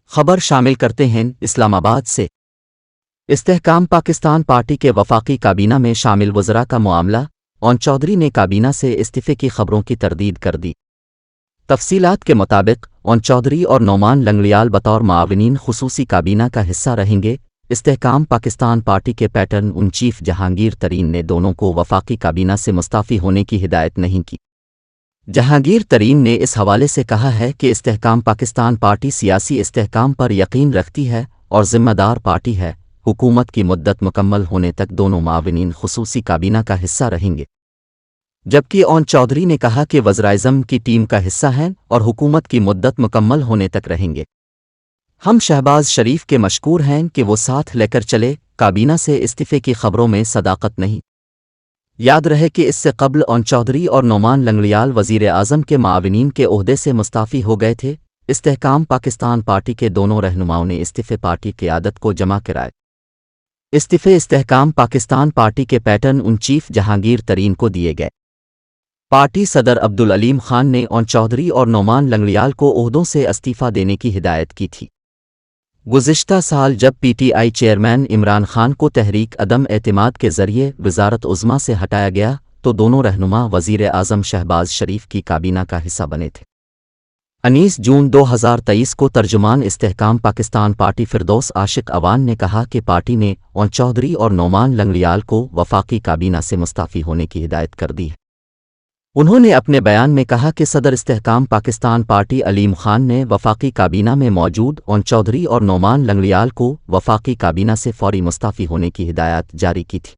خبر شامل کرتے ہیں اسلام آباد سے۔ استحکام پاکستان پارٹی کے وفاقی کابینہ میں شامل وزراء کا معاملہ، اون چودھری نے کابینہ سے استعفے کی خبروں کی تردید کر دی۔ تفصیلات کے مطابق اون چودھری اور نعمان لنگڑیال بطور معاونین خصوصی کابینہ کا حصہ رہیں گے۔ استحکام پاکستان پارٹی کے پیٹرن ان چیف جہانگیر ترین نے دونوں کو وفاقی کابینہ سے مستعفی ہونے کی ہدایت نہیں کی۔ جہانگیر ترین نے اس حوالے سے کہا ہے کہ استحکام پاکستان پارٹی سیاسی استحکام پر یقین رکھتی ہے اور ذمہ دار پارٹی ہے۔ حکومت کی مدت مکمل ہونے تک دونوں معاونین خصوصی کابینہ کا حصہ رہیں گے، جبکہ اون چودھری نے کہا کہ وزراء کی ٹیم کا حصہ ہیں اور حکومت کی مدت مکمل ہونے تک رہیں گے۔ ہم شہباز شریف کے مشکور ہیں کہ وہ ساتھ لے کر چلے، کابینہ سے استعفے کی خبروں میں صداقت نہیں۔ یاد رہے کہ اس سے قبل اون چودھری اور نعمان لنگڑیال وزیر اعظم کے معاونین کے عہدے سے مستعفی ہو گئے تھے۔ استحکام پاکستان پارٹی کے دونوں رہنماؤں نے استعفے پارٹی قیادت کو جمع کرائے۔ استعفے استحکام پاکستان پارٹی کے پیٹرن ان چیف جہانگیر ترین کو دیے گئے۔ پارٹی صدر عبدالعلیم خان نے اون چودھری اور نعمان لنگڑیال کو عہدوں سے استعفیٰ دینے کی ہدایت کی تھی۔ گزشتہ سال جب P T I chairman Imran Khan کو تحریک عدم اعتماد کے ذریعے وزارت عظمیٰ سے ہٹایا گیا تو دونوں رہنما وزیر اعظم شہباز شریف کی کابینہ کا حصہ بنے تھے۔ 19 جون 2023 کو ترجمان استحکام پاکستان پارٹی فردوس عاشق اوان نے کہا کہ پارٹی نے اون چودھری اور نعمان لنگڑیال کو وفاقی کابینہ سے مستعفی ہونے کی ہدایت کر دی ہے۔ انہوں نے اپنے بیان میں کہا کہ صدر استحکام پاکستان پارٹی علیم خان نے وفاقی کابینہ میں موجود اون چودھری اور نعمان لنگڑیال کو وفاقی کابینہ سے فوری مستعفی ہونے کی ہدایت جاری کی تھی۔